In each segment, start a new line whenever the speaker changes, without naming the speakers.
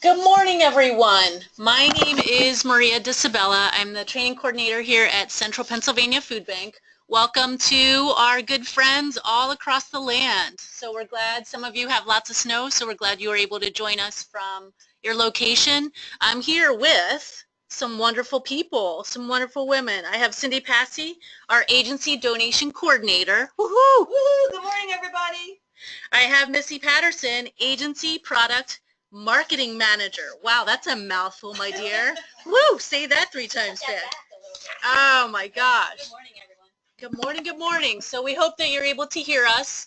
Good morning, everyone. My name is Maria DeSabella. I'm the training coordinator here at Central Pennsylvania Food Bank. Welcome to our good friends all across the land. So we're glad some of you have lots of snow, so we're glad you were able to join us from your location. I'm here with some wonderful people, some wonderful women. I have Cindy Passy, our agency donation coordinator. Woohoo!
Woo! Good morning, everybody.
I have Missy Patterson, agency product marketing manager. Wow, that's a mouthful, my dear. Woo, say that 3 times fast. Oh my gosh.
Good morning, everyone.
Good morning, good morning. So we hope that you're able to hear us.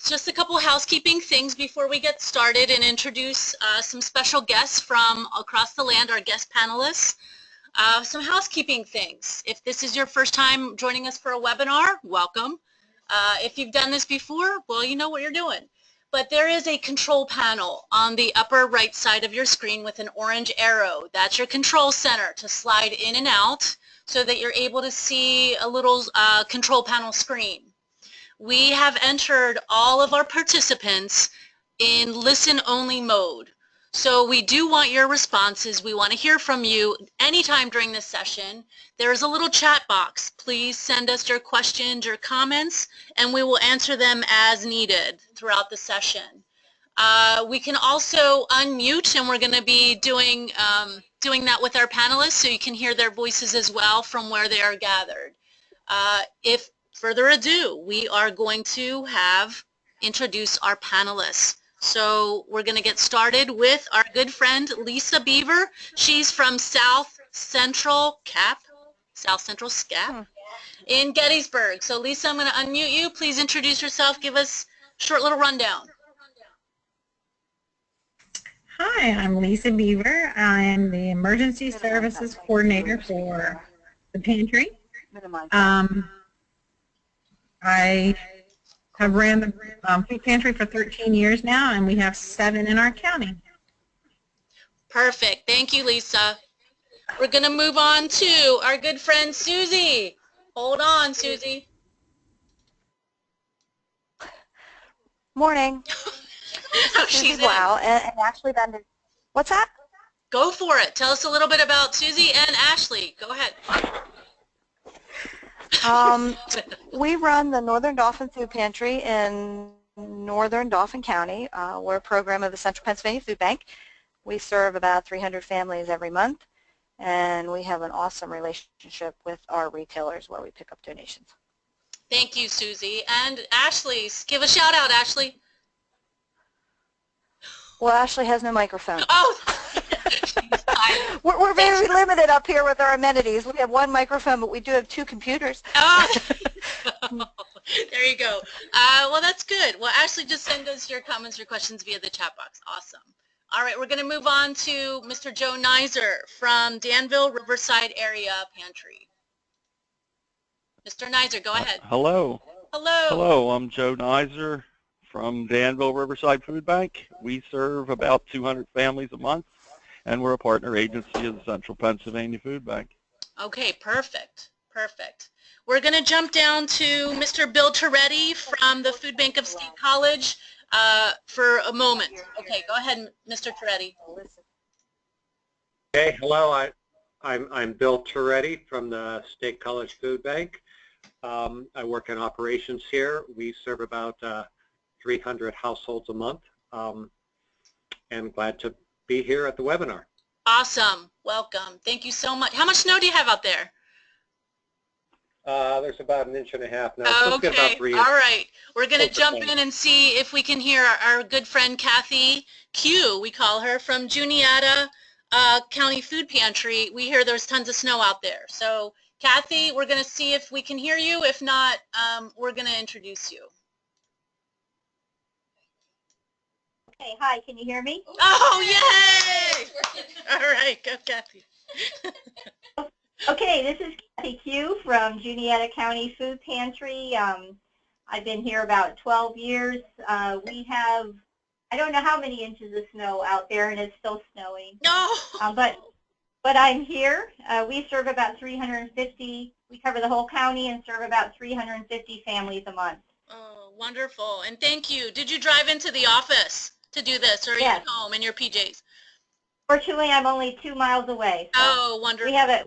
Just a couple housekeeping things before we get started and introduce some special guests from across the land, our guest panelists. Some housekeeping things. If this is your first time joining us for a webinar, welcome. If you've done this before, well, you know what you're doing. But there is a control panel on the upper right side of your screen with an orange arrow. That's your control center to slide in and out so that you're able to see a little control panel screen. We have entered all of our participants in listen-only mode. So we do want your responses. We want to hear from you anytime during this session. There is a little chat box. Please send us your questions or comments, and we will answer them as needed throughout the session. We can also unmute, and we're going to be doing that with our panelists so you can hear their voices as well from where they are gathered. If further ado, we are going to introduce our panelists. So we're going to get started with our good friend Lisa Beaver. She's from South Central SCAP in Gettysburg. So Lisa, I'm going to unmute you. Please introduce yourself. Give us a short little rundown.
Hi, I'm Lisa Beaver. I'm the Emergency Services Coordinator for the Pantry. I have ran the food pantry for 13 years now, and we have 7 in our county.
Perfect. Thank you, Lisa. We're going to move on to our good friend Susie. Hold on, Susie.
Morning.
Oh, she's in.
Wow, and Ashley Bender. What's that?
Go for it. Tell us a little bit about Susie and Ashley. Go ahead.
We run the Northern Dauphin Food Pantry in Northern Dauphin County. We're a program of the Central Pennsylvania Food Bank. We serve about 300 families every month, and we have an awesome relationship with our retailers where we pick up donations.
Thank you, Susie. And Ashley, give a shout out, Ashley.
Well, Ashley has no microphone.
Oh!
We're very limited up here with our amenities. We have 1 microphone, but we do have 2 computers.
Oh. There you go. Well, that's good. Well, Ashley, just send us your comments, your questions via the chat box. Awesome. All right, we're going to move on to Mr. Joe Nizer from Danville Riverside Area Pantry. Mr. Nizer, go ahead.
Hello.
Hello.
Hello, I'm Joe Nizer from Danville Riverside Food Bank. We serve about 200 families a month, and we're a partner agency of the Central Pennsylvania Food Bank.
Okay, perfect. Perfect. We're going to jump down to Mr. Bill Toretti from the Food Bank of State College for a moment. Okay, go ahead, Mr. Toretti.
Hey, hello. I'm Bill Toretti from the State College Food Bank. I work in operations here. We serve about 300 households a month, and glad to be here at the webinar.
Awesome. Welcome. Thank you so much. How much snow do you have out there?
There's about 1.5 inches now.
Oh, okay.
About 3
All right. We're going to jump in and see if we can hear our good friend Kathy Q, we call her, from Juniata County Food Pantry. We hear there's tons of snow out there. So, Kathy, we're going to see if we can hear you. If not, we're going to introduce you.
Okay, hi, can you hear me?
Oh, yay! All right, go Kathy.
Okay, this is Kathy Q from Juniata County Food Pantry. I've been here about 12 years. We have, I don't know how many inches of snow out there, and it's still snowing.
No!
But I'm here. We serve about 350, we cover the whole county and serve about 350 families a month.
Oh, wonderful. And thank you. Did you drive into the office to do this, or are you at home in your PJs?
Fortunately, I'm only 2 miles away. So
Oh, wonderful.
we have a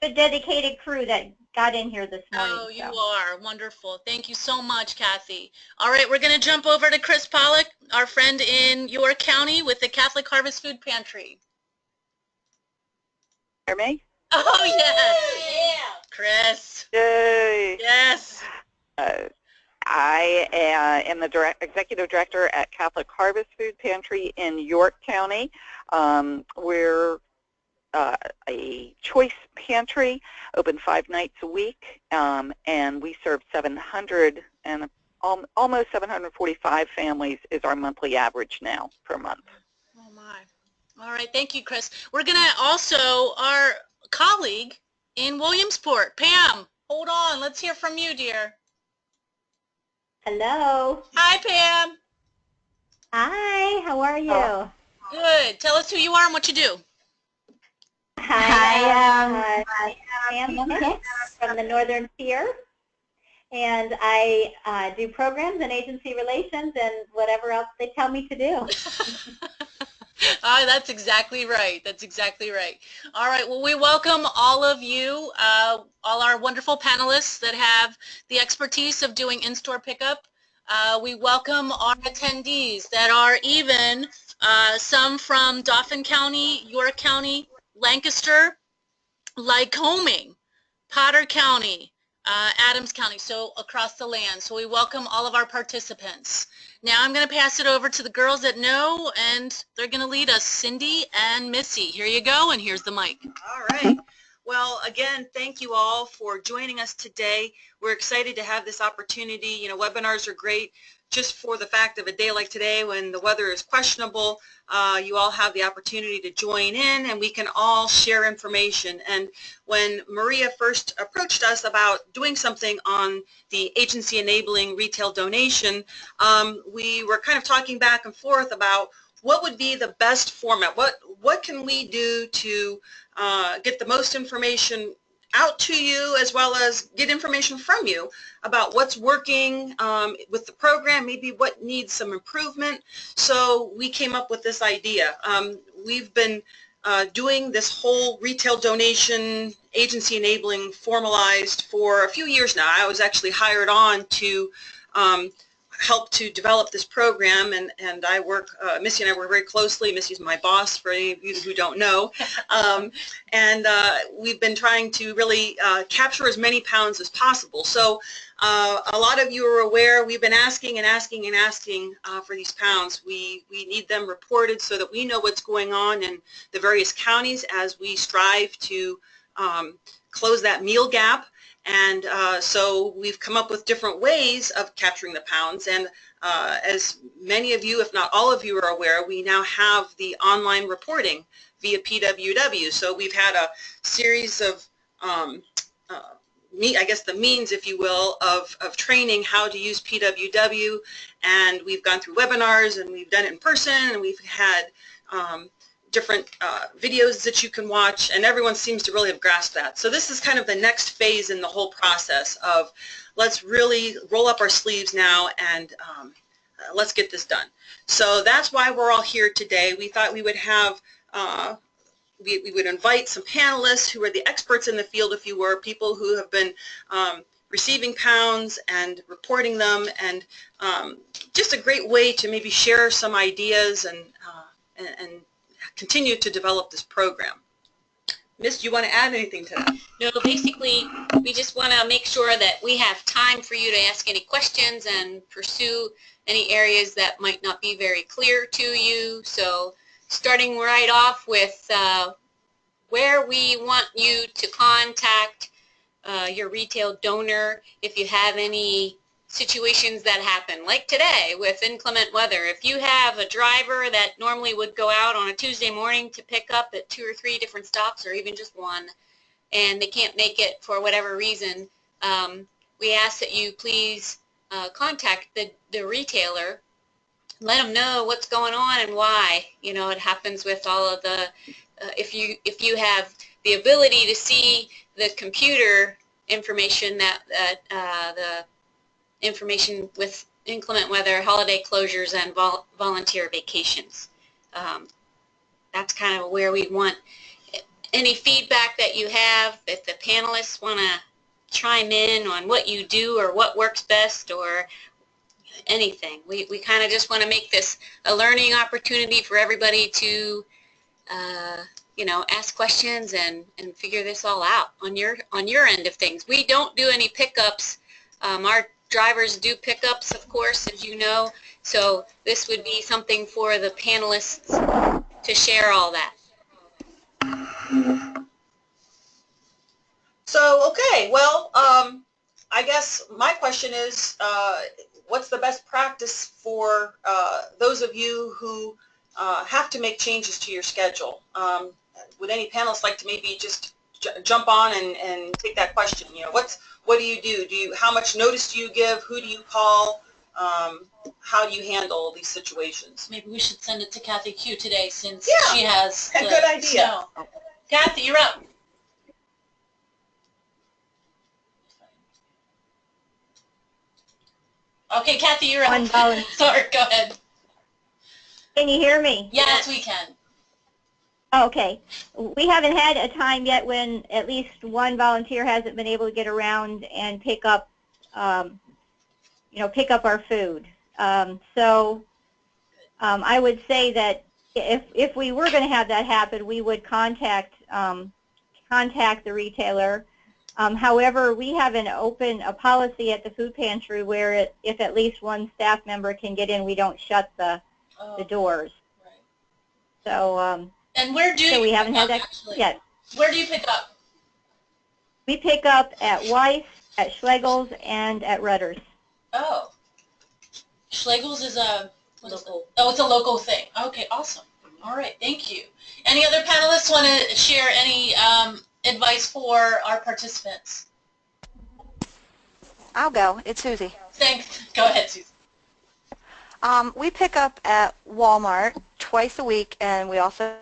good dedicated crew that got in here this morning.
Oh, you
so.
are. Wonderful. Thank you so much, Kathy. All right, we're going to jump over to Chris Pollock, our friend in York County with the Catholic Harvest Food Pantry.
Hear me?
Oh, yes. Yeah. Chris.
Yay!
Yes.
I am the executive director at Catholic Harvest Food Pantry in York County. We're a choice pantry, open 5 nights a week, and we serve 700 and almost 745 families is our monthly average now per month.
Oh, my. All right. Thank you, Chris. We're going to also, our colleague in Williamsport, Pam, hold on. Let's hear from you, dear.
Hello.
Hi, Pam.
Hi, how are you?
Good. Tell us who you are and what you do.
Hi, I'm Hicks from the Northern Tier, and I do programs and agency relations and whatever else they tell me to do.
That's exactly right. That's exactly right. All right. Well, we welcome all of you, all our wonderful panelists that have the expertise of doing in-store pickup. We welcome our attendees that are even some from Dauphin County, York County, Lancaster, Lycoming, Potter County, Adams County, so across the land. So we welcome all of our participants. Now I'm going to pass it over to the girls that know, and they're going to lead us, Cindy and Missy. Here you go, and here's the mic.
All right. Well, again, thank you all for joining us today. We're excited to have this opportunity. You know, webinars are great just for the fact of a day like today when the weather is questionable. You all have the opportunity to join in, and we can all share information. And when Maria first approached us about doing something on the agency enabling retail donation, we were kind of talking back and forth about what would be the best format. What can we do to get the most information out to you, as well as get information from you about what's working with the program, maybe what needs some improvement. So we came up with this idea. We've been doing this whole retail donation agency enabling formalized for a few years now. I was actually hired on to help to develop this program, and I work, Missy and I work very closely. Missy's my boss, for any of you who don't know. And we've been trying to really capture as many pounds as possible. So a lot of you are aware, we've been asking and asking and asking for these pounds. We need them reported so that we know what's going on in the various counties as we strive to close that meal gap. And so we've come up with different ways of capturing the pounds. And as many of you, if not all of you, are aware, we now have the online reporting via PWW. So we've had a series of, I guess the means, if you will, of training how to use PWW. And we've gone through webinars, and we've done it in person, and we've had different videos that you can watch, and everyone seems to really have grasped that. So this is kind of the next phase in the whole process of let's really roll up our sleeves now and let's get this done. So that's why we're all here today. We thought we would have, we would invite some panelists who are the experts in the field, if you were, people who have been receiving pounds and reporting them, and just a great way to maybe share some ideas and continue to develop this program. Miss, do you want to add anything to that?
No, basically, we just want to make sure that we have time for you to ask any questions and pursue any areas that might not be very clear to you. So starting right off with where we want you to contact your retail donor if you have any situations that happen, like today with inclement weather. If you have a driver that normally would go out on a Tuesday morning to pick up at 2 or 3 different stops, or even just one, and they can't make it for whatever reason, we ask that you please contact the retailer, let them know what's going on and why. You know, it happens with all of the, if you have the ability to see the computer information that the information with inclement weather, holiday closures, and volunteer vacations. that's kind of where we want any feedback that you have. If the panelists want to chime in on what you do or what works best or anything, we kind of just want to make this a learning opportunity for everybody to you know, ask questions and figure this all out on your end of things. We don't do any pickups. Our drivers do pickups, of course, as you know. So this would be something for the panelists to share all that.
So, okay, well, I guess my question is, what's the best practice for those of you who have to make changes to your schedule? Would any panelists like to maybe just jump on and take that question? You know, what do you do? How much notice do you give? Who do you call? How do you handle these situations?
Maybe we should send it to Kathy Q today since
Yeah,
she has
a good idea.
snow. Kathy, you're up. Okay, Kathy, you're up.
One volunteer.
Sorry, go ahead.
Can you hear me?
Yes, we can.
Okay. We haven't had a time yet when at least one volunteer hasn't been able to get around and pick up, pick up our food. So I would say that if we were going to have that happen, we would contact the retailer. However, we have a policy at the food pantry where if at least one staff member can get in, we don't shut the doors.
Right.
So
And where do
so
you
we
pick
haven't
up,
had that
actually?
yet.
Where do you pick up?
We pick up at Weiss, at Schlegel's, and at Rutter's.
Oh. Schlegel's is a local. Oh, it's a local thing. Okay, awesome. All right, thank you. Any other panelists want to share any advice for our participants?
I'll go. It's Susie.
Thanks. Go ahead, Susan.
We pick up at Walmart twice a week, and we also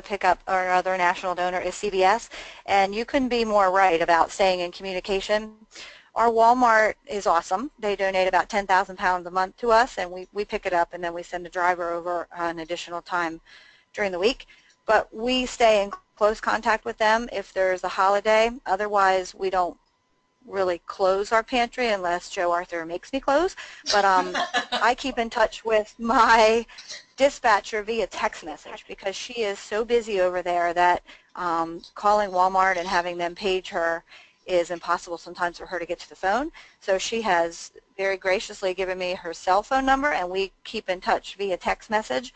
pick up our other national donor is CVS, and you couldn't be more right about staying in communication. Our Walmart is awesome. They donate about 10,000 pounds a month to us, and we pick it up, and then we send a driver over an additional time during the week. But we stay in close contact with them if there's a holiday. Otherwise, we don't really close our pantry unless Joe Arthur makes me close. But I keep in touch with my dispatcher via text message because she is so busy over there that calling Walmart and having them page her is impossible sometimes for her to get to the phone. So she has very graciously given me her cell phone number, and we keep in touch via text message.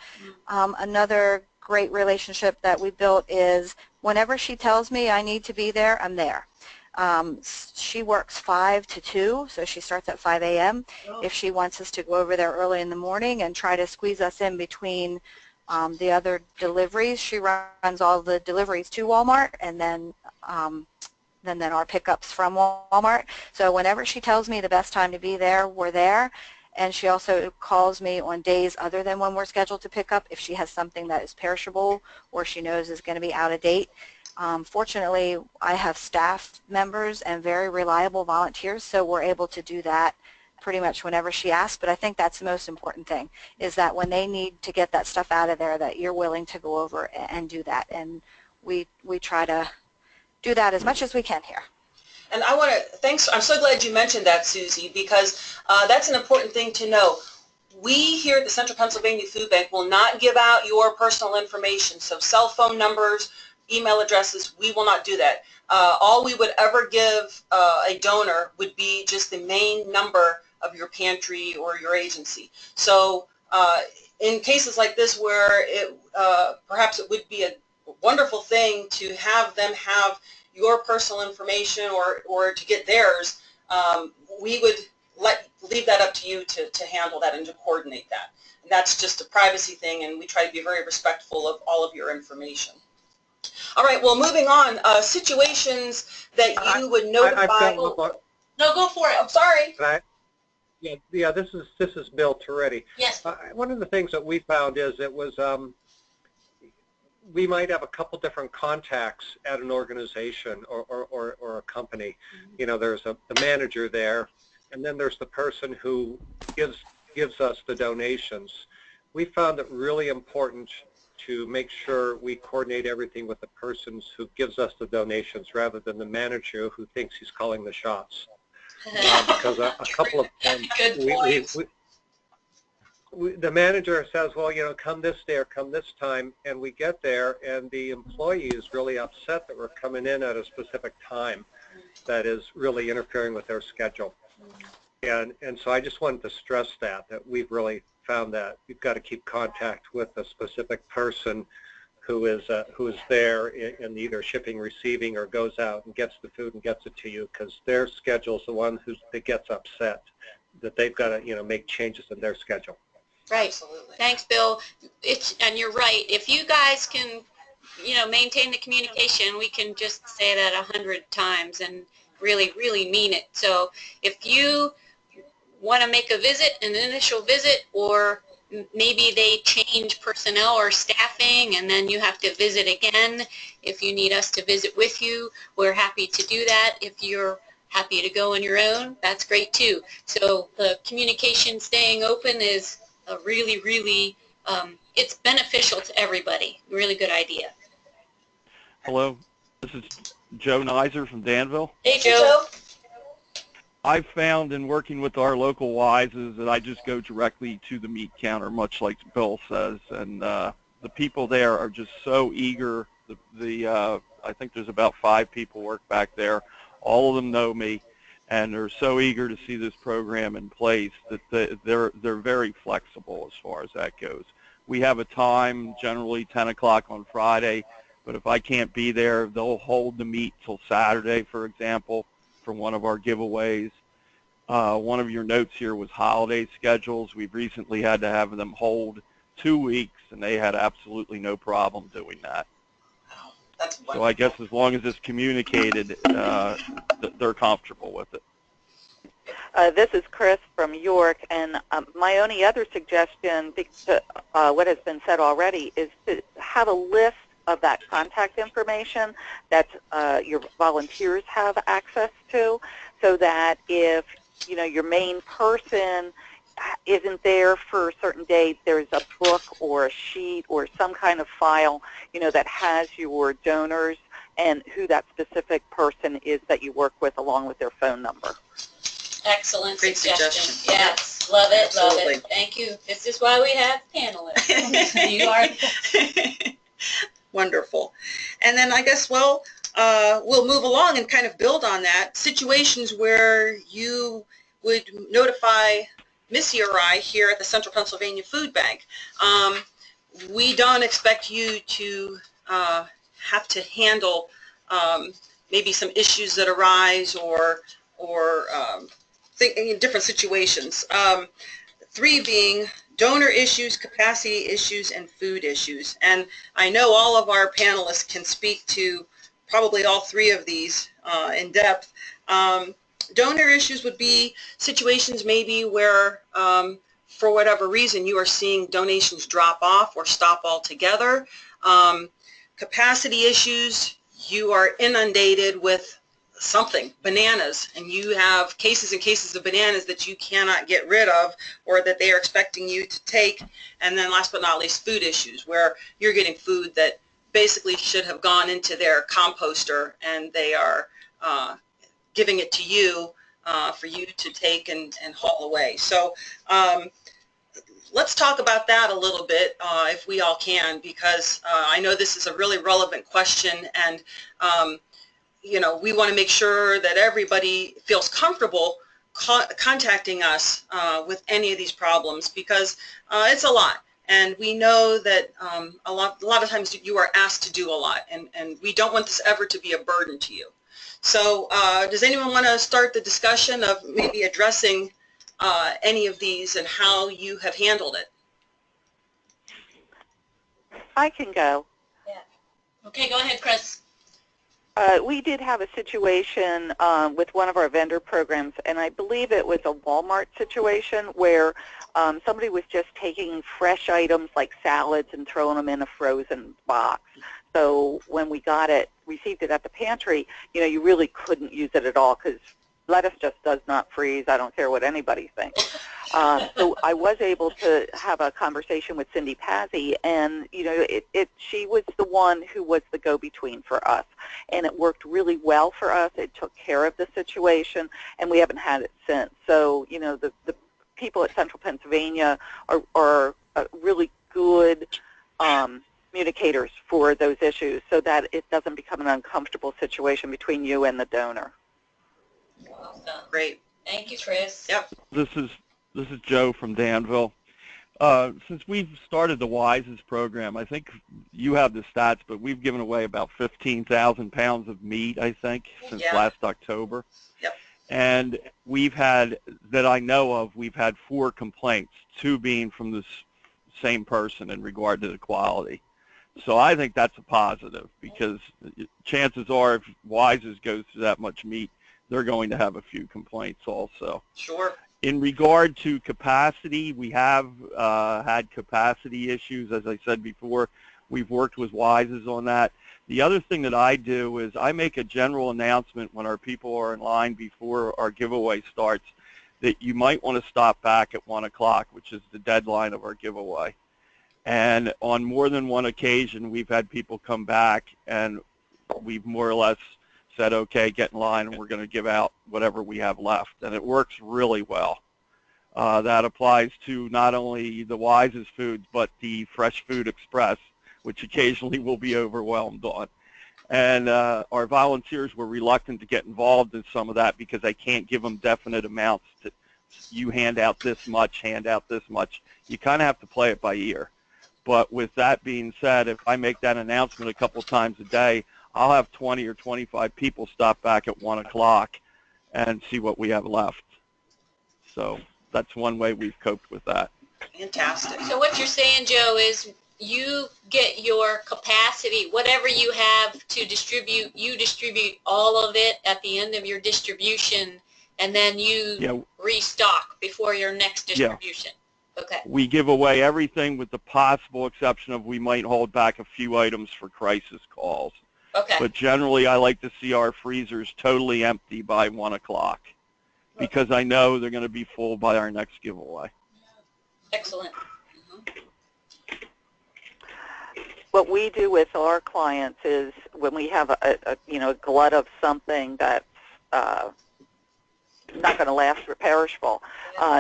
Another great relationship that we built is whenever she tells me I need to be there, I'm there. She works 5 to 2, so she starts at 5 a.m. If she wants us to go over there early in the morning and try to squeeze us in between the other deliveries, she runs all the deliveries to Walmart and then our pickups from Walmart. So whenever she tells me the best time to be there, we're there. And she also calls me on days other than when we're scheduled to pick up if she has something that is perishable or she knows is going to be out of date. Fortunately, I have staff members and very reliable volunteers, so we're able to do that pretty much whenever she asks. But I think that's the most important thing, is that when they need to get that stuff out of there, that you're willing to go over and do that. And we try to do that as much as we can here.
And I want to, thanks, I'm so glad you mentioned that, Susie, because that's an important thing to know. We here at the Central Pennsylvania Food Bank will not give out your personal information, so cell phone numbers, email addresses, we will not do that. All we would ever give a donor would be just the main number of your pantry or your agency. So in cases like this where perhaps it would be a wonderful thing to have them have your personal information or to get theirs, we would leave that up to you to handle that and to coordinate that. And that's just a privacy thing, and we try to be very respectful of all of your information. All right, well, moving on, situations that you would notify.
No, go for it.
I'm sorry.
Yeah, this is Bill Toretti.
Yes.
One of the things that we found is it was we might have a couple different contacts at an organization or a company. You know, there's the manager there, and then there's the person who gives us the donations. We found it really important to make sure we coordinate everything with the person who gives us the donations rather than the manager who thinks he's calling the shots. Because a couple of times the manager says, well, you know, come this day or come this time, and we get there and the employee is really upset that we're coming in at a specific time that is really interfering with their schedule. And so I just wanted to stress that we've really found that you've got to keep contact with a specific person who is there in either shipping, receiving, or goes out and gets the food and gets it to you, because their schedule is the one that gets upset, that they've got to, you know, make changes in their schedule.
Right.
Absolutely.
Thanks, Bill. And you're right. If you guys can, you know, maintain the communication, we can just say that 100 times and really, really mean it. So if you want to make a visit, an initial visit, or maybe they change personnel or staffing and then you have to visit again, if you need us to visit with you, we're happy to do that. If you're happy to go on your own, that's great too. So the communication staying open is a really, really, it's beneficial to everybody. Really good idea.
Hello, this is Joe Nizer from Danville.
Hey, Joe.
I've found in working with our local Wises that I just go directly to the meat counter, much like Bill says, and the people there are just so eager. I think there's about 5 people work back there. All of them know me, and they're so eager to see this program in place that they're very flexible as far as that goes. We have a time, generally 10 o'clock on Friday, but if I can't be there, they'll hold the meat till Saturday, for example, for one of our giveaways. One of your notes here was holiday schedules. We've recently had to have them hold 2 weeks, and they had absolutely no problem doing that.
That's wonderful.
So I guess as long as it's communicated, they're comfortable with it.
This is Chris from York, and my only other suggestion, what has been said already, is to have a list of that contact information that your volunteers have access to, so that if, you know, your main person isn't there for a certain date, there's a book or a sheet or some kind of file, you know, that has your donors and who that specific person is that you work with, along with their phone number.
Excellent
Great
suggestion.
suggestion.
Yes, love it,
Absolutely.
love it. Thank you. This is why we have panelists. You are.
Wonderful. And then I guess, well, we'll move along and kind of build on that. Situations where you would notify Missy or I here at the Central Pennsylvania Food Bank. We don't expect you to have to handle maybe some issues that arise or think in different situations. 3 being donor issues, capacity issues, and food issues. And I know all of our panelists can speak to probably all 3 of these in depth. Donor issues would be situations maybe where for whatever reason you are seeing donations drop off or stop altogether. Capacity issues, you are inundated with something, bananas, and you have cases and cases of bananas that you cannot get rid of or that they are expecting you to take. And then last but not least, food issues, where you're getting food that basically should have gone into their composter and they are giving it to you for you to take and haul away. So let's talk about that a little bit if we all can, because I know this is a really relevant question, and you know, we want to make sure that everybody feels comfortable contacting us with any of these problems, because it's a lot. And we know that a lot of times you are asked to do a lot, and we don't want this ever to be a burden to you. So does anyone want to start the discussion of maybe addressing any of these and how you have handled it?
I can go.
Yeah. Okay, go ahead, Chris.
We did have a situation with one of our vendor programs, and I believe it was a Walmart situation where somebody was just taking fresh items like salads and throwing them in a frozen box. So when we received it at the pantry, you know, you really couldn't use it at all because lettuce just does not freeze. I don't care what anybody thinks. So I was able to have a conversation with Cindy Pazzi, and she was the one who was the go-between for us, and it worked really well for us. It took care of the situation, and we haven't had it since. So the people at Central Pennsylvania are really good communicators for those issues, so that it doesn't become an uncomfortable situation between you and the donor.
Awesome.
Great.
Thank you, Chris.
Yep.
This is Joe from Danville. Since we've started the WISES program, I think you have the stats, but we've given away about 15,000 pounds of meat, I think, since last October.
Yep.
And we've had, that I know of, we've had 4 complaints, 2 being from this same person in regard to the quality. So I think that's a positive, because chances are if WISES goes through that much meat, they're going to have a few complaints also.
Sure.
In regard to capacity, we have had capacity issues. As I said before, we've worked with WISES on that. The other thing that I do is I make a general announcement when our people are in line before our giveaway starts that you might want to stop back at 1 o'clock, which is the deadline of our giveaway. And on more than one occasion, we've had people come back, and we've more or less said, okay, get in line, and we're going to give out whatever we have left. And it works really well. That applies to not only the WISES foods, but the Fresh Food Express, which occasionally we'll be overwhelmed on. And our volunteers were reluctant to get involved in some of that because I can't give them definite amounts. You hand out this much, hand out this much. You kind of have to play it by ear. But with that being said, if I make that announcement a couple times a day, I'll have 20 or 25 people stop back at 1 o'clock and see what we have left. So that's one way we've coped with that.
Fantastic.
So what you're saying, Joe, is you get your capacity, whatever you have to distribute, you distribute all of it at the end of your distribution, and then you restock before your next distribution. Okay.
We give away everything with the possible exception of we might hold back a few items for crisis calls.
Okay.
But generally, I like to see our freezers totally empty by 1 o'clock because I know they're going to be full by our next giveaway.
Excellent.
What we do with our clients is when we have a glut of something that's not going to last or perishable,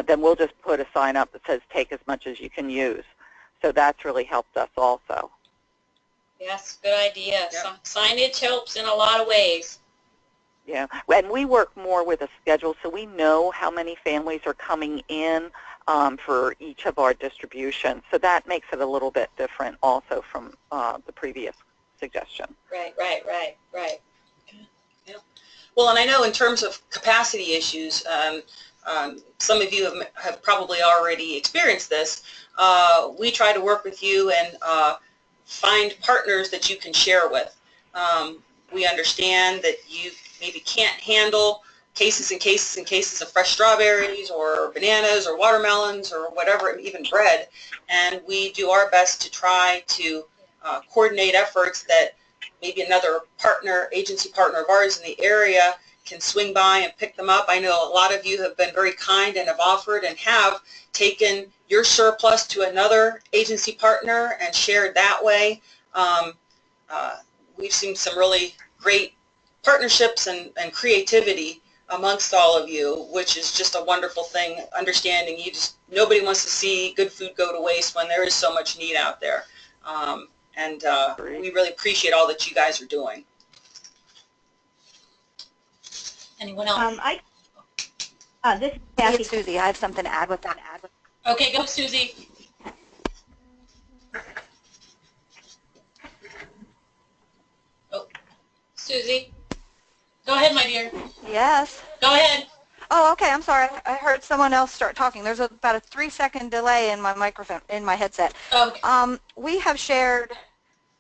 then we'll just put a sign up that says take as much as you can use. So that's really helped us also.
Yes, good idea.
Yep.
Signage helps in a lot of ways.
Yeah, and we work more with a schedule, so we know how many families are coming in for each of our distributions. So that makes it a little bit different also from the previous suggestion.
Right.
Yeah. Well, and I know in terms of capacity issues, some of you have probably already experienced this. We try to work with you and find partners that you can share with. We understand that you maybe can't handle cases and cases and cases of fresh strawberries or bananas or watermelons or whatever, even bread, and we do our best to try to coordinate efforts that maybe another partner, agency partner of ours in the area can swing by and pick them up. I know a lot of you have been very kind and have offered and have taken your surplus to another agency partner and shared that way. We've seen some really great partnerships and creativity amongst all of you, which is just a wonderful thing, understanding nobody wants to see good food go to waste when there is so much need out there. We really appreciate all that you guys are doing.
Anyone else?
This is
Hey,
Kathy.
it's Susie. I have something to add with that.
Okay, go Susie. Oh, Susie. Go ahead, my dear.
Yes.
Go ahead.
Oh, okay. I'm sorry. I heard someone else start talking. There's about a 3-second delay in my microphone, in my headset.
Okay.
We have shared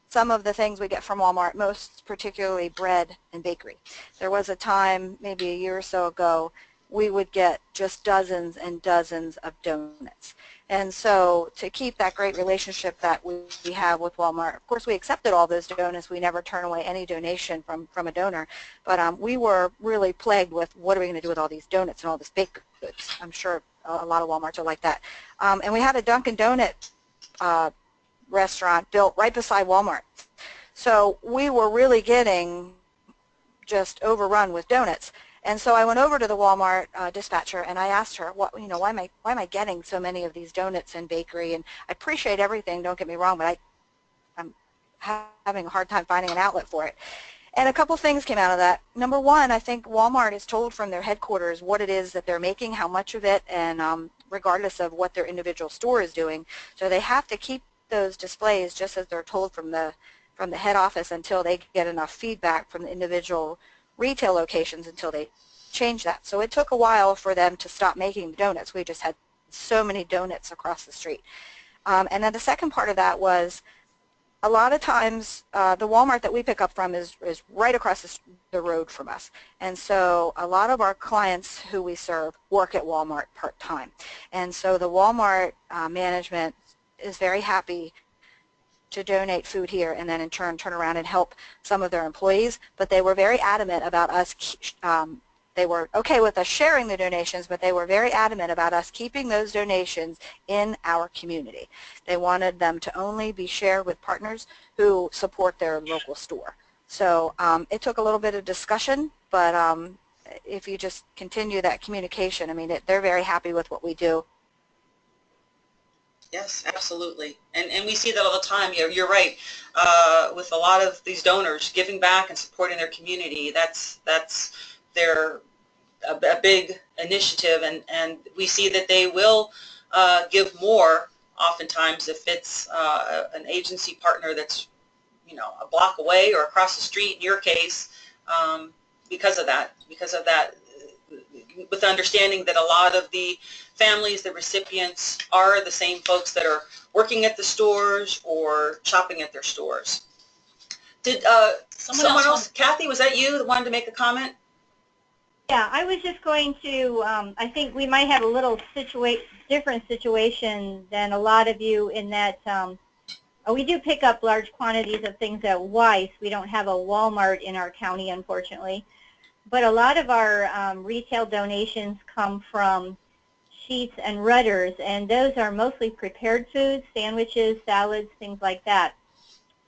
some of the things we get from Walmart, most particularly bread and bakery. There was a time, maybe a year or so ago, we would get just dozens and dozens of donuts. And so to keep that great relationship that we have with Walmart, of course we accepted all those donuts. We never turn away any donation from a donor. But we were really plagued with what are we going to do with all these donuts and all this baked goods. I'm sure a lot of Walmarts are like that. And we had a Dunkin' Donut restaurant built right beside Walmart. So we were really getting just overrun with donuts. And so I went over to the Walmart dispatcher and I asked her, what, you know, why am I getting so many of these donuts and bakery? And I appreciate everything, don't get me wrong, but I'm having a hard time finding an outlet for it. And a couple things came out of that. Number one, I think Walmart is told from their headquarters what it is that they're making, how much of it, and regardless of what their individual store is doing. So they have to keep those displays just as they're told from the head office until they get enough feedback from the individual retail locations until they change that. So it took a while for them to stop making the donuts. We just had so many donuts across the street. And then the second part of that was a lot of times the Walmart that we pick up from is right across the road from us. And so a lot of our clients who we serve work at Walmart part-time. And so the Walmart management is very happy to donate food here and then in turn turn around and help some of their employees, but they were very adamant about us, they were okay with us sharing the donations, but they were very adamant about us keeping those donations in our community. They wanted them to only be shared with partners who support their local store. So it took a little bit of discussion, but if you just continue that communication, I mean, they're very happy with what we do.
Yes, absolutely. And we see that all the time. You're right. With a lot of these donors giving back and supporting their community, that's their a big initiative, and we see that they will give more oftentimes if it's an agency partner that's, you know, a block away or across the street in your case, because of that, with the understanding that a lot of the families, the recipients, are the same folks that are working at the stores or shopping at their stores. Did someone else, Kathy, was that you that wanted to make a comment?
Yeah, I was just going to, I think we might have a little different situation than a lot of you in that we do pick up large quantities of things at Weiss. We don't have a Walmart in our county, unfortunately. But a lot of our retail donations come from Sheetz and Rutter's, and those are mostly prepared foods, sandwiches, salads, things like that.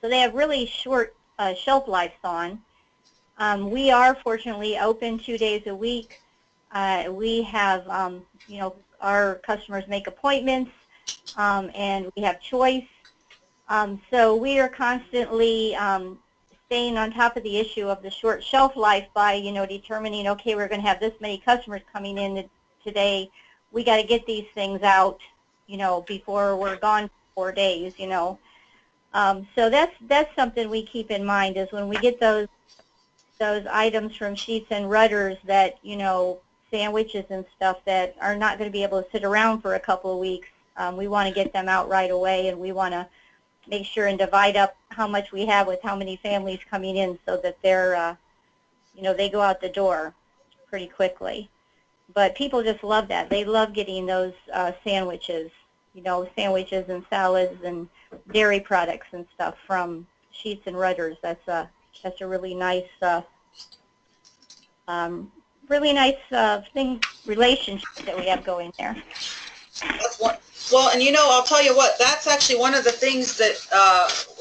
So they have really short shelf lives on. We are fortunately open 2 days a week. We have, you know, our customers make appointments, and we have choice. So we are constantly staying on top of the issue of the short shelf life by, you know, determining, okay, we're going to have this many customers coming in today. We got to get these things out, you know, before we're gone for 4 days, you know. So that's something we keep in mind is when we get those items from Sheetz and Rutter's that, you know, sandwiches and stuff that are not going to be able to sit around for a couple of weeks. We want to get them out right away, and we want to make sure and divide up how much we have with how many families coming in so that they're, you know, they go out the door pretty quickly. But people just love that. They love getting those sandwiches, you know, sandwiches and salads and dairy products and stuff from Sheetz and Rutter's. That's a really nice, relationship that we have going there.
That's one. Well, and you know, I'll tell you what, that's actually one of the things that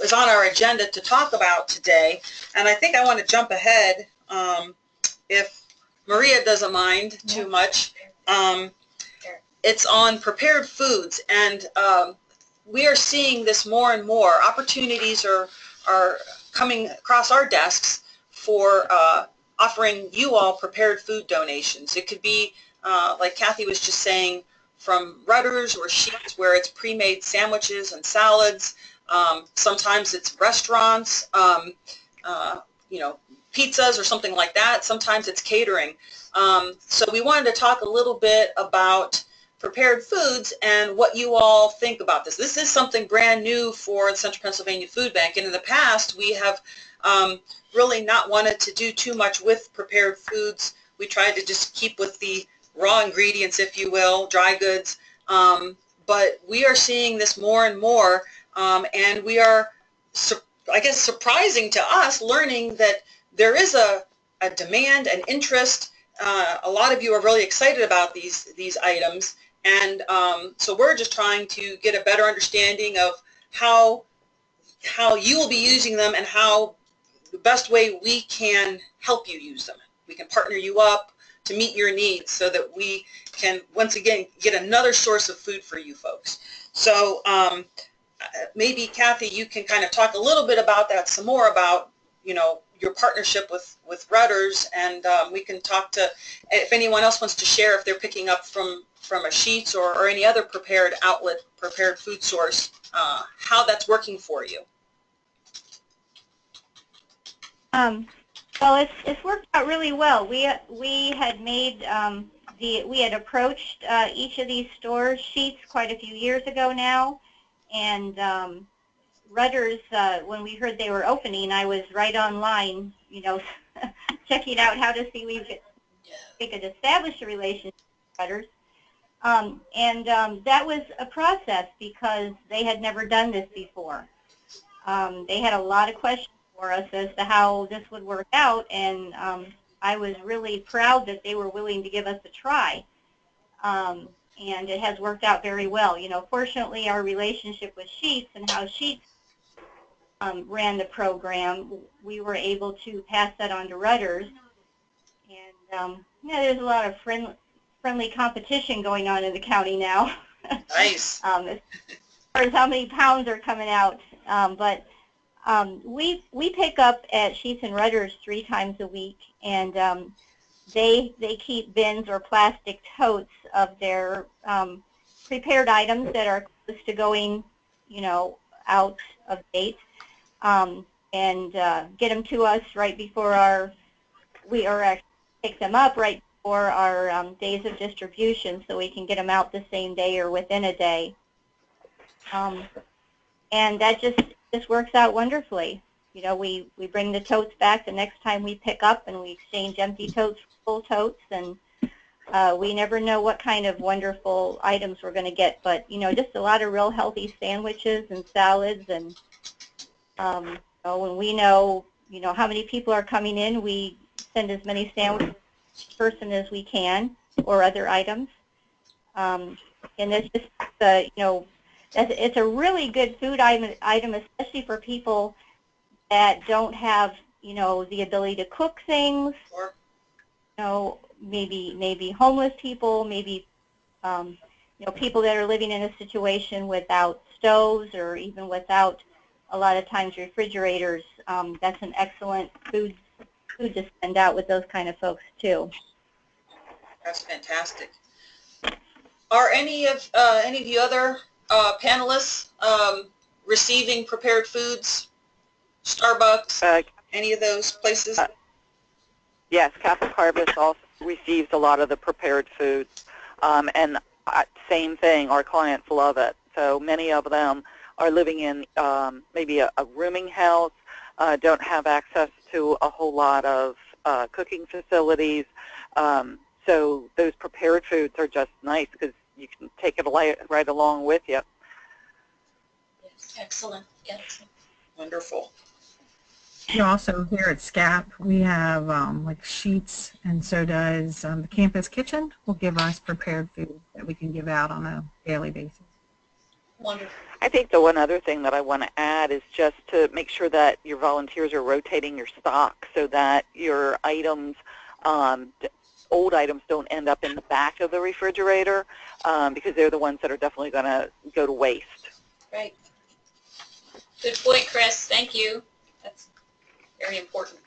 is on our agenda to talk about today. And I think I want to jump ahead, if Maria doesn't mind too much. It's on prepared foods, and we are seeing this more and more. Opportunities are coming across our desks for offering you all prepared food donations. It could be, like Kathy was just saying, from Rutter's or Sheetz, where it's pre-made sandwiches and salads. Sometimes it's restaurants, you know, pizzas or something like that. Sometimes it's catering. So we wanted to talk a little bit about prepared foods and what you all think about this. This is something brand new for the Central Pennsylvania Food Bank, and in the past we have really not wanted to do too much with prepared foods. We tried to just keep with the raw ingredients, if you will, dry goods. but we are seeing this more and more, and we are, I guess, surprising to us, learning that there is a demand and interest. A lot of you are really excited about these items, and so we're just trying to get a better understanding of how you will be using them and how the best way we can help you use them. We can partner you up to meet your needs so that we can once again get another source of food for you folks. So maybe Kathy, you can kind of talk a little bit about that some more, about your partnership with Rutter's, and we can talk to, if anyone else wants to share, if they're picking up from a Sheetz or any other prepared outlet, prepared food source, how that's working for you.
Well, it's worked out really well. We had made we had approached each of these stores, Sheetz, quite a few years ago now, and Rutter's, when we heard they were opening, I was right online, checking out how to see we could establish a relationship with Rutter's. That was a process because they had never done this before. They had a lot of questions for us as to how this would work out, and I was really proud that they were willing to give us a try. And it has worked out very well. Fortunately, our relationship with Sheetz and how Sheetz ran the program, we were able to pass that on to Rutter's. And there's a lot of friendly competition going on in the county now.
Nice.
As far as how many pounds are coming out, but we pick up at Sheetz and Rutter's 3 times a week, and they keep bins or plastic totes of their prepared items that are close to going, out of date, and get them to us right before we pick them up right before our days of distribution, so we can get them out the same day or within a day. And that just works out wonderfully. We bring the totes back the next time we pick up, and we exchange empty totes for full totes, and we never know what kind of wonderful items we're going to get, but just a lot of real healthy sandwiches and salads, and when we know how many people are coming in, we send as many sandwiches per person as we can, or other items, and it's just it's a really good food item, especially for people that don't have, the ability to cook things. Sure. Maybe homeless people, maybe, people that are living in a situation without stoves or even without, a lot of times, refrigerators. That's an excellent food to send out with those kind of folks too.
That's fantastic. Are any of the other panelists receiving prepared foods? Starbucks, any of those places?
Yes, Catholic Harvest also receives a lot of the prepared foods, and same thing, our clients love it. So many of them are living in maybe a rooming house, don't have access to a whole lot of cooking facilities, so those prepared foods are just nice because you can take it right along with you.
Yes, excellent. Yes.
Wonderful.
Also here at SCAP, we have like Sheetz, and so does the Campus Kitchen will give us prepared food that we can give out on a daily basis.
Wonderful.
I think the one other thing that I want to add is just to make sure that your volunteers are rotating your stock so that your items, old items, don't end up in the back of the refrigerator, because they're the ones that are definitely going to go to waste.
Right. Good point, Chris. Thank you. That's very important.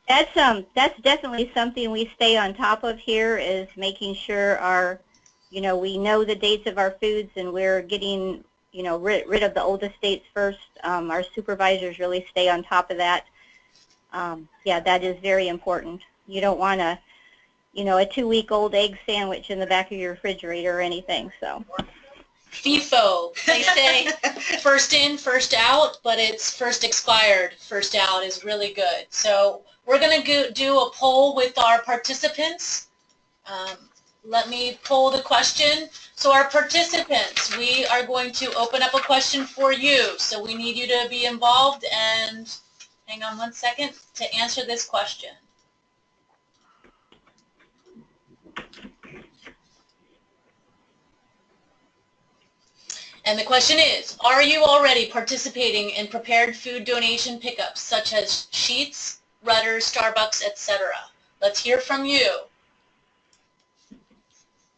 That's definitely something we stay on top of here, is making sure we know the dates of our foods, and we're getting, rid of the oldest dates first. Our supervisors really stay on top of that. Yeah, that is very important. You don't want a 2-week-old egg sandwich in the back of your refrigerator or anything, so.
FIFO. They say first in, first out, but it's first expired, first out is really good. So we're going to do a poll with our participants. let me pull the question. So our participants, we are going to open up a question for you. So we need you to be involved and hang on one second to answer this question. And the question is, are you already participating in prepared food donation pickups such as Sheetz, Rutter's, Starbucks, etc.? Let's hear from you.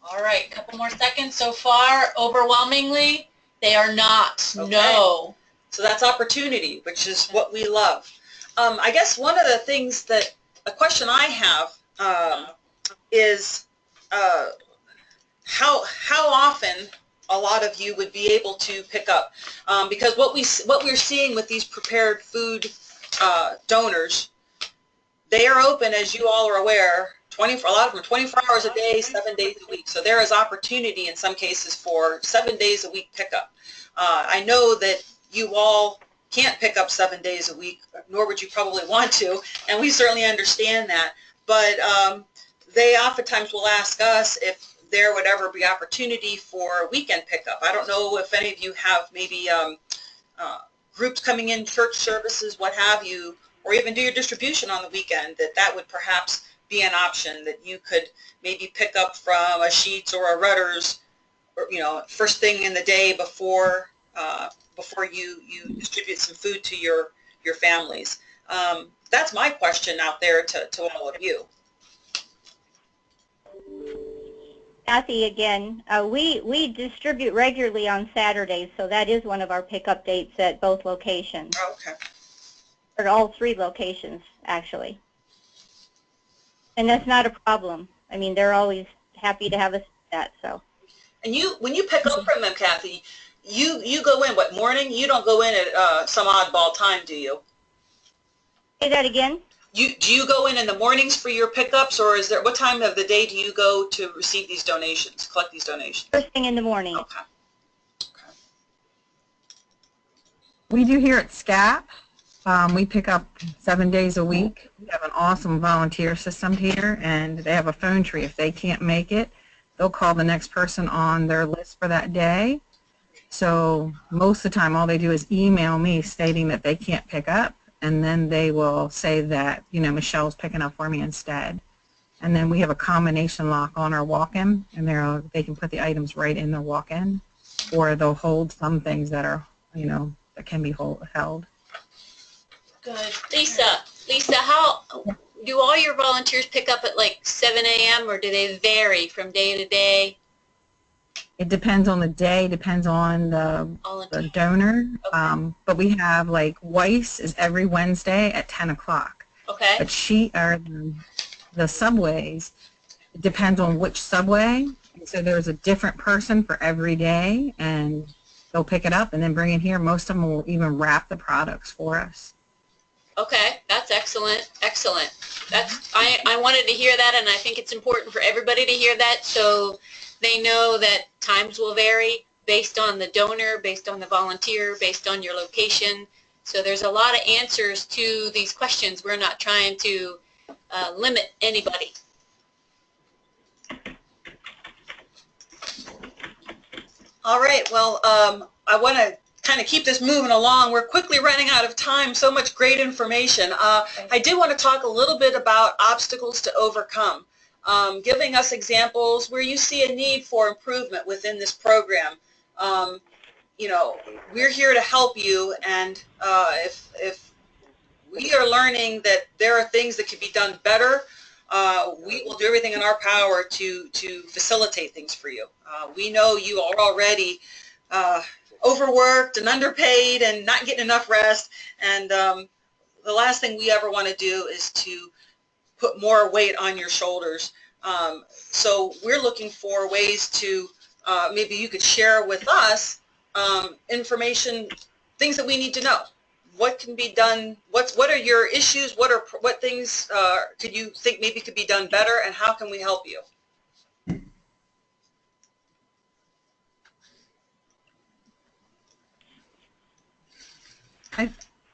All right, a couple more seconds. So far, overwhelmingly, they are not.
Okay.
No.
So that's opportunity, which is what we love. I guess one of the things that, a question I have is how often a lot of you would be able to pick up, because what we're seeing with these prepared food donors, they are open, as you all are aware, a lot of them are 24 hours a day, 7 days a week. So there is opportunity in some cases for 7 days a week pickup. I know that you all can't pick up 7 days a week, nor would you probably want to, and we certainly understand that. But they oftentimes will ask us if there would ever be opportunity for weekend pickup. I don't know if any of you have maybe groups coming in, church services, what have you, or even do your distribution on the weekend, that would perhaps be an option, that you could maybe pick up from a Sheetz or a Rutter's, or, first thing in the day before you distribute some food to your families. That's my question out there to all of you.
Kathy again. We distribute regularly on Saturdays, so that is one of our pickup dates at both locations.
Okay.
Or all 3 locations, actually. And that's not a problem. I mean, they're always happy to have us do that, so.
And when you pick up from them, Kathy, you go in, what, morning? You don't go in at some oddball time, do you?
Say that again?
Do you go in the mornings for your pickups, or what time of the day do you go to receive these donations, collect these donations?
First thing in the morning.
Okay.
We do here at SCAP. We pick up 7 days a week. We have an awesome volunteer system here, and they have a phone tree. If they can't make it, they'll call the next person on their list for that day. So most of the time, all they do is email me stating that they can't pick up, and then they will say that, Michelle's picking up for me instead. And then we have a combination lock on our walk-in, and they can put the items right in their walk-in, or they'll hold some things that are, that can be held.
Good. Lisa, how do all your volunteers pick up at like 7 a.m. or do they vary from day to day?
It depends on the day, depends on the donor.
Okay.
But we have like Weiss is every Wednesday at 10 o'clock.
Okay.
But the Subways, it depends on which Subway. So there's a different person for every day, and they'll pick it up and then bring it here. Most of them will even wrap the products for us.
Okay, that's excellent. Excellent. I wanted to hear that, and I think it's important for everybody to hear that, so they know that times will vary based on the donor, based on the volunteer, based on your location. So there's a lot of answers to these questions. We're not trying to limit anybody.
All right, well, I want to kind of keep this moving along. We're quickly running out of time, so much great information. I did want to talk a little bit about obstacles to overcome, giving us examples where you see a need for improvement within this program. We're here to help you, and if we are learning that there are things that can be done better, we will do everything in our power to facilitate things for you. We know you are already overworked and underpaid and not getting enough rest, and the last thing we ever want to do is to put more weight on your shoulders. So we're looking for ways to, maybe you could share with us information, things that we need to know. What can be done? What are your issues? What things could you think maybe could be done better, and how can we help you?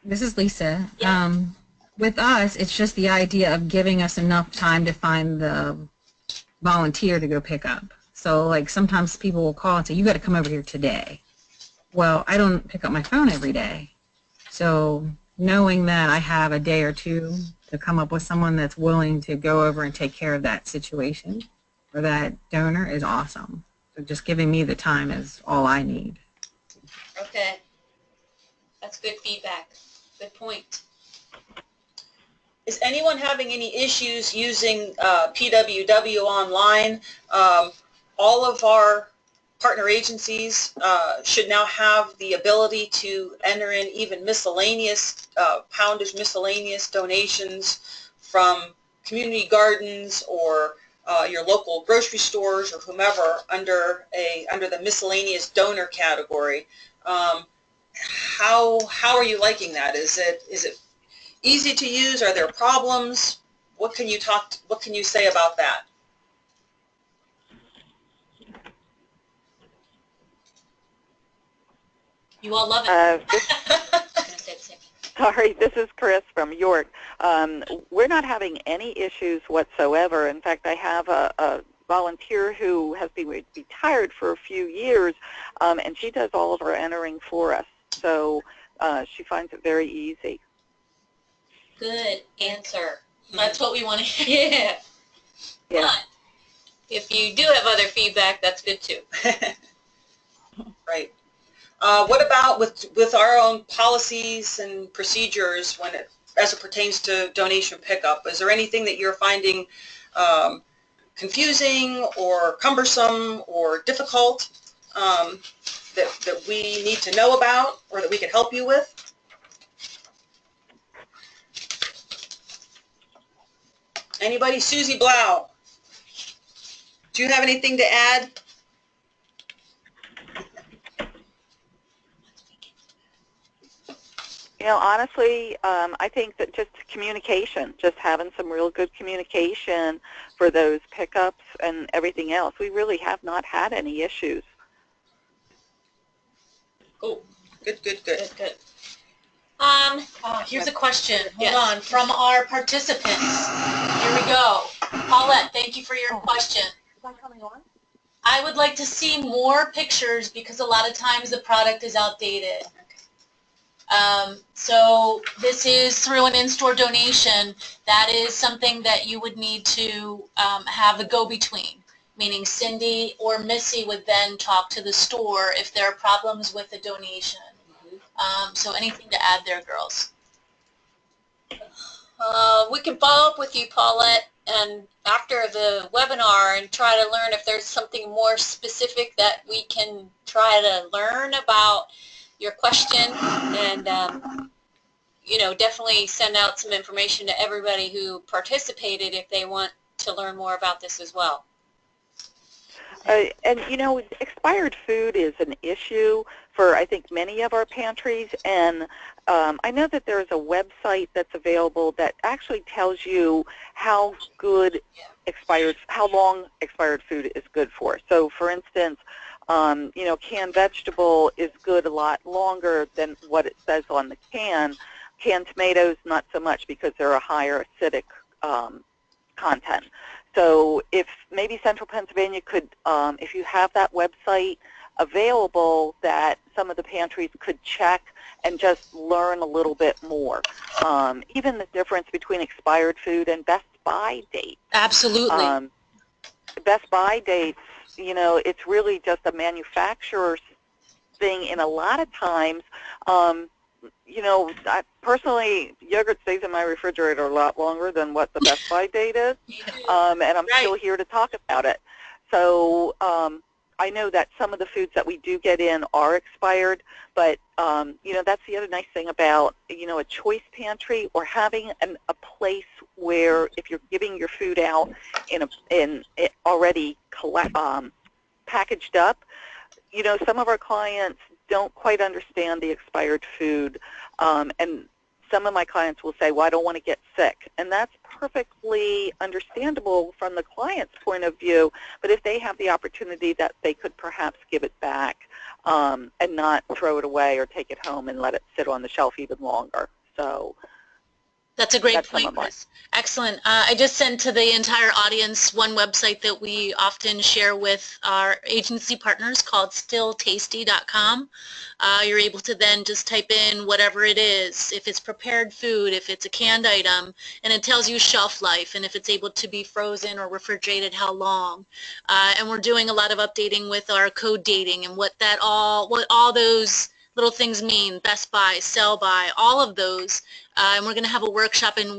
This is Lisa.
Yeah.
With us, it's just the idea of giving us enough time to find the volunteer to go pick up. So like sometimes people will call and say, you got to come over here today. Well, I don't pick up my phone every day. So knowing that I have a day or two to come up with someone that's willing to go over and take care of that situation or that donor is awesome. So just giving me the time is all I need.
Okay. That's good feedback. Good point.
Is anyone having any issues using PWW online? All of our partner agencies should now have the ability to enter in even miscellaneous, poundage miscellaneous donations from community gardens or your local grocery stores or whomever under the miscellaneous donor category. How are you liking that? Is it easy to use? Are there problems? What can you say about that?
You all love it.
Sorry, this is Chris from York. We're not having any issues whatsoever. In fact, I have a volunteer who has been retired for a few years, and she does all of our entering for us. So she finds it very easy.
Good answer. That's what we want to hear.
Yeah.
But if you do have other feedback, that's good too.
Right. What about with our own policies and procedures as it pertains to donation pickup? Is there anything that you're finding confusing or cumbersome or difficult that we need to know about or that we can help you with? Anybody? Susie Blau, do you have anything to add?
You know, honestly, I think that just communication, just having some real good communication for those pickups and everything else. We really have not had any issues.
Oh, good.
Good. Here's a question. Hold
Yes.
on. From our participants. Here we go. Paulette, thank you for your question.
Is that coming on?
I would like to see more pictures because a lot of times the product is outdated. So this is through an in-store donation. That is something that you would need to have a go-between, meaning Cindy or Missy would then talk to the store if there are problems with the donation. So anything to add there, girls?
We can follow up with you, Paulette, and after the webinar and try to learn if there's something more specific that we can try to learn about your question, and definitely send out some information to everybody who participated if they want to learn more about this as well.
And expired food is an issue for, I think, many of our pantries, and I know that there's a website that's available that actually tells you how long expired food is good for. So, for instance, canned vegetable is good a lot longer than what it says on the can. Canned tomatoes, not so much because they're a higher acidic content. So if maybe Central Pennsylvania could, if you have that website available, that some of the pantries could check and just learn a little bit more. Even the difference between expired food and best buy dates.
Absolutely.
Best buy dates, it's really just a manufacturer's thing, and a lot of times, I personally, yogurt stays in my refrigerator a lot longer than what the best buy date is, and I'm still here to talk about it. So I know that some of the foods that we do get in are expired, but that's the other nice thing about a choice pantry or having a place where if you're giving your food out in it already packaged up, some of our clients don't quite understand the expired food, and some of my clients will say, well, I don't want to get sick, and that's perfectly understandable from the client's point of view, but if they have the opportunity that they could perhaps give it back and not throw it away or take it home and let it sit on the shelf even longer. So
That's a great
That's some
point,
of mine.
Chris. Excellent. I just sent to the entire audience one website that we often share with our agency partners called stilltasty.com. You're able to then just type in whatever it is, if it's prepared food, if it's a canned item, and it tells you shelf life and if it's able to be frozen or refrigerated, how long. And we're doing a lot of updating with our code dating and what all those little things mean, best by, sell by, all of those. And we're going to have a workshop in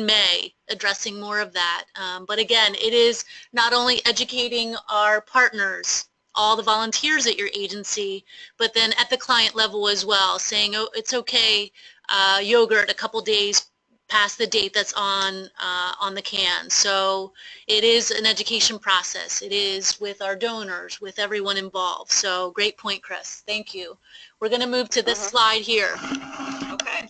May addressing more of that. But again, it is not only educating our partners, all the volunteers at your agency, but then at the client level as well, saying, oh, it's okay, yogurt a couple days past the date that's on the can. So it is an education process. It is with our donors, with everyone involved. So great point, Chris. Thank you. We're going to move to this slide here.
Okay.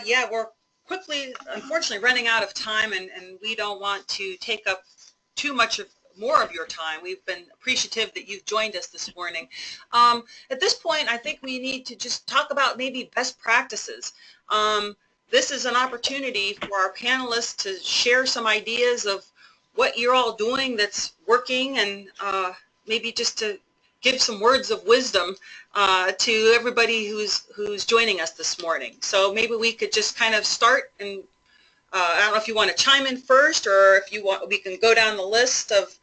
Yeah, we're quickly, unfortunately, running out of time, and we don't want to take up too much more of your time. We've been appreciative that you've joined us this morning. At this point, I think we need to just talk about maybe best practices. This is an opportunity for our panelists to share some ideas of what you're all doing that's working, and maybe just to give some words of wisdom to everybody who's joining us this morning. So maybe we could just kind of start, and I don't know if you want to chime in first, or if you want, we can go down the list of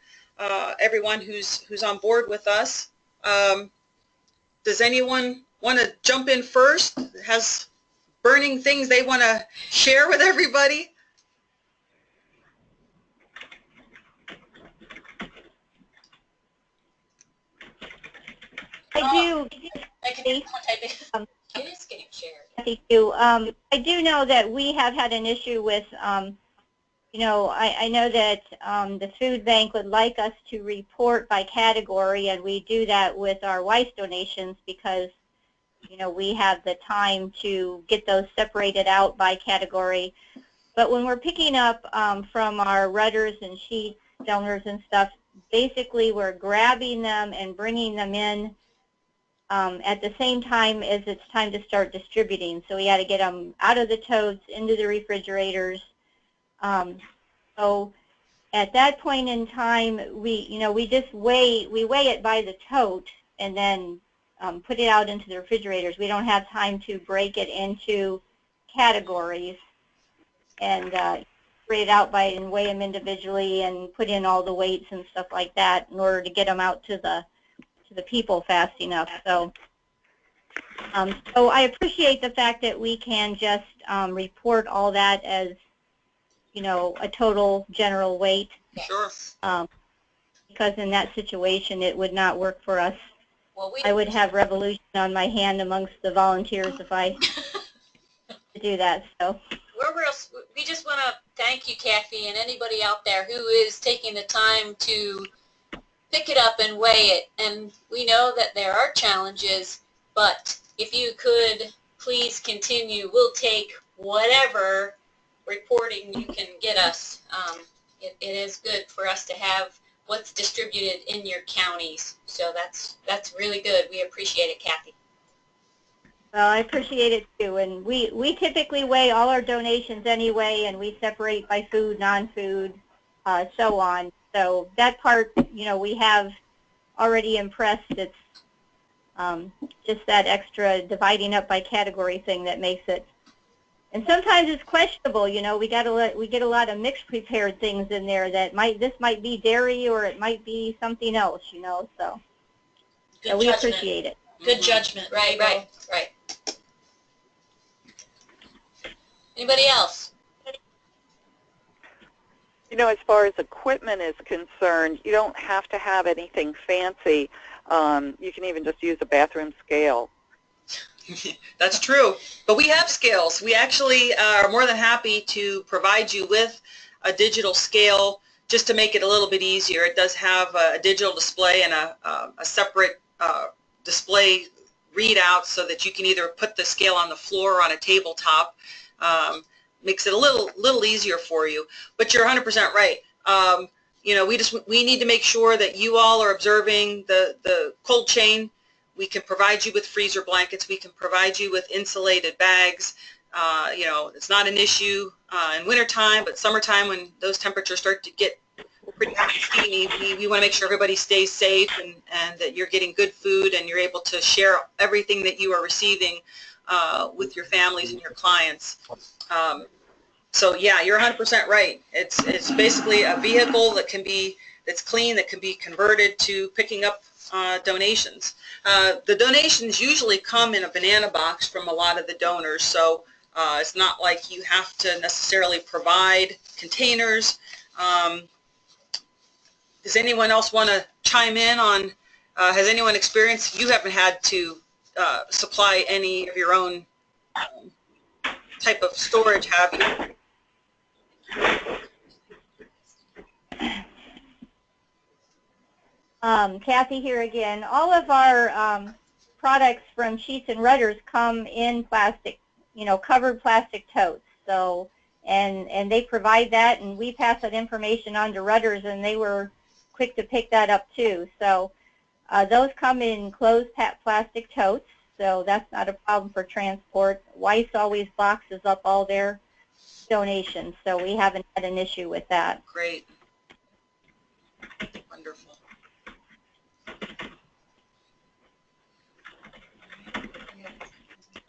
everyone who's on board with us. Does anyone want to jump in first? Has burning things they want to share with everybody?
I do.
I can type it. It is getting shared.
Thank you. I do know that we have had an issue with, you know, I know that the food bank would like us to report by category, and we do that with our Weiss donations because, you know, we have the time to get those separated out by category. But when we're picking up from our Rudders and Sheets donors and stuff, basically we're grabbing them and bringing them in at the same time as it's time to start distributing. So we had to get them out of the totes, into the refrigerators. So at that point in time, we just weigh it by the tote and then put it out into the refrigerators. We don't have time to break it into categories and separate it out and weigh them individually and put in all the weights and stuff like that in order to get them out to the people fast enough. So so I appreciate the fact that we can just report all that as, you know, a total general weight.
Sure.
Because in that situation it would not work for us.
Well,
I would have revolution on my hand amongst the volunteers if I do that. So
we just want to thank you, Kathy, and anybody out there who is taking the time to pick it up and weigh it. And we know that there are challenges, but if you could please continue, we'll take whatever reporting you can get us. It is good for us to have what's distributed in your counties. So that's really good. We appreciate it, Kathy.
well, I appreciate it too. And we typically weigh all our donations anyway, and we separate by food, non-food, so on. So that part, you know, we have already impressed. It's just that extra dividing up by category thing that makes it. And sometimes it's questionable, you know. We get a lot of mixed prepared things in there that this might be dairy or it might be something else, you know. So we appreciate it.
Good judgment.
Right. Anybody else?
You know, as far as equipment is concerned, you don't have to have anything fancy. You can even just use a bathroom scale.
That's true. But we have scales. We actually are more than happy to provide you with a digital scale just to make it a little bit easier. It does have a digital display and a separate display readout so that you can either put the scale on the floor or on a tabletop. Makes it a little easier for you. But you're 100% right. You know, we need to make sure that you all are observing the cold chain. We can provide you with freezer blankets. We can provide you with insulated bags. You know, it's not an issue in wintertime, but summertime when those temperatures start to get pretty hot and steamy, we want to make sure everybody stays safe and that you're getting good food and you're able to share everything that you are receiving with your families and your clients. So yeah, you're 100% right. It's basically a vehicle that's clean, that can be converted to picking up donations. The donations usually come in a banana box from a lot of the donors, so it's not like you have to necessarily provide containers. Does anyone else want to chime in on, has anyone experienced, you haven't had to supply any of your own type of storage, have you?
Kathy here again. All of our products from Sheets and Rudders come in plastic, you know, covered plastic totes. So, and they provide that, and we pass that information on to Rudders, and they were quick to pick that up too. So those come in closed plastic totes, so that's not a problem for transport. Weiss always boxes up all their donations, so we haven't had an issue with that.
Great. Wonderful.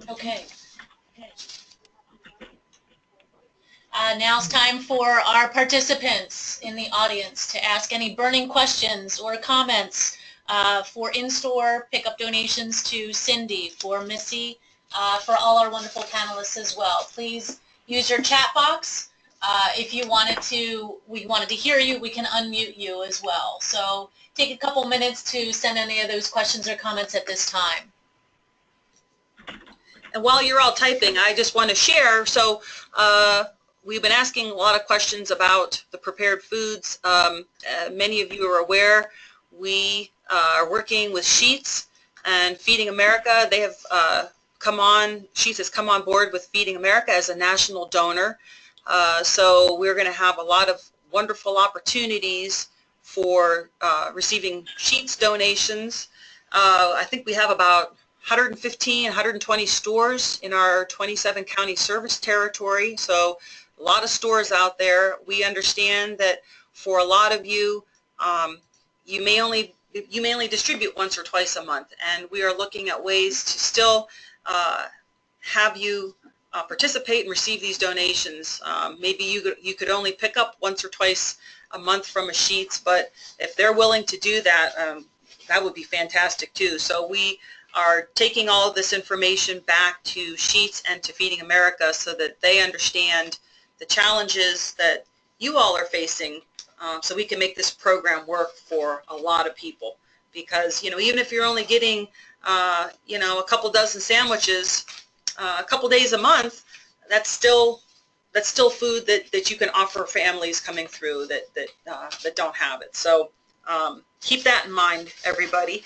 Okay. Now it's time for our participants in the audience to ask any burning questions or comments for in-store pickup donations to Cindy, for Missy, for all our wonderful panelists as well. Please use your chat box. If we wanted to hear you, we can unmute you as well. So take a couple minutes to send any of those questions or comments at this time.
And while you're all typing, I just want to share, so we've been asking a lot of questions about the prepared foods. Many of you are aware we are working with Sheets and Feeding America. They have Sheets has come on board with Feeding America as a national donor. So we're going to have a lot of wonderful opportunities for receiving Sheets donations. I think we have about 115, 120 stores in our 27 county service territory, so a lot of stores out there. We understand that for a lot of you, you may only distribute once or twice a month, and we are looking at ways to still have you participate and receive these donations. Maybe you could only pick up once or twice a month from a Sheets, but if they're willing to do that, that would be fantastic too. So we are taking all of this information back to Sheets and to Feeding America so that they understand the challenges that you all are facing, so we can make this program work for a lot of people. Because, you know, even if you're only getting, you know, a couple dozen sandwiches a couple days a month, that's still food that you can offer families coming through that don't have it. So keep that in mind, everybody.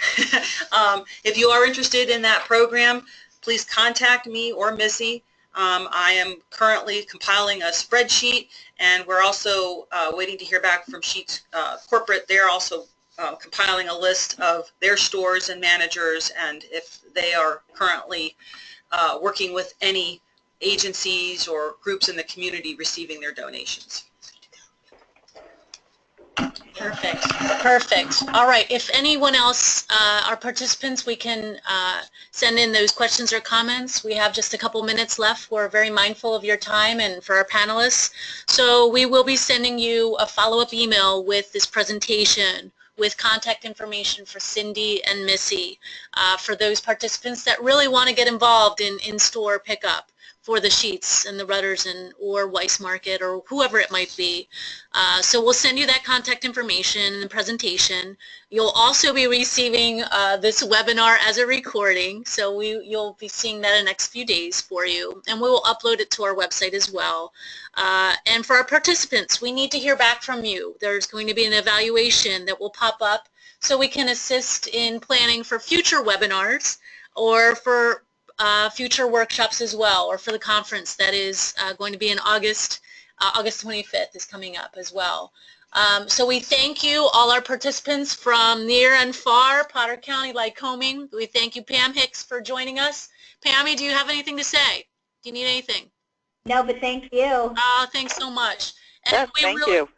If you are interested in that program, please contact me or Missy. I am currently compiling a spreadsheet, and we're also waiting to hear back from Sheets Corporate. They're also compiling a list of their stores and managers, and if they are currently working with any agencies or groups in the community receiving their donations.
Perfect. Perfect. All right. If anyone else, our participants, we can send in those questions or comments. We have just a couple minutes left. We're very mindful of your time and for our panelists. So we will be sending you a follow-up email with this presentation with contact information for Cindy and Missy for those participants that really want to get involved in in-store pickup for the Sheets and the Rudders or Weiss Market or whoever it might be. So we'll send you that contact information and the presentation. You'll also be receiving this webinar as a recording, so you'll be seeing that in the next few days for you, and we will upload it to our website as well. And for our participants, we need to hear back from you. There's going to be an evaluation that will pop up so we can assist in planning for future webinars or for future workshops as well, or for the conference that is going to be in August 25th is coming up as well. So we thank you, all our participants from near and far, Potter County, Lycoming. We thank you, Pam Hicks, for joining us. Pammy, do you have anything to say? Do you need anything?
No, but thank you.
Thanks so much. And
Yes,
we
thank
really,
you.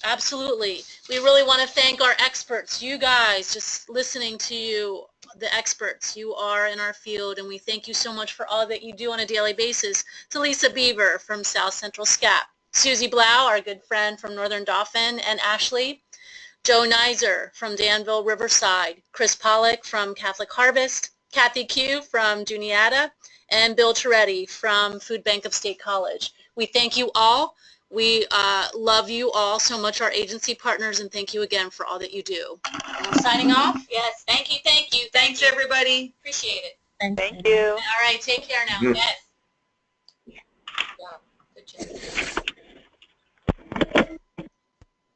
Absolutely. We really want to thank our experts, you guys, just listening to you, the experts. You are in our field, and we thank you so much for all that you do on a daily basis. To Lisa Beaver from South Central SCAP, Susie Blau, our good friend from Northern Dauphin, and Ashley, Joe Nizer from Danville Riverside, Chris Pollock from Catholic Harvest, Kathy Q from Juniata, and Bill Toretti from Food Bank of State College. We thank you all. We love you all so much, our agency partners, and thank you again for all that you do. And we're signing off.
Yes, thank you, thank you.
Thanks, everybody.
Appreciate it.
Thank you.
All right, take care now. Yes. Yeah. Good job.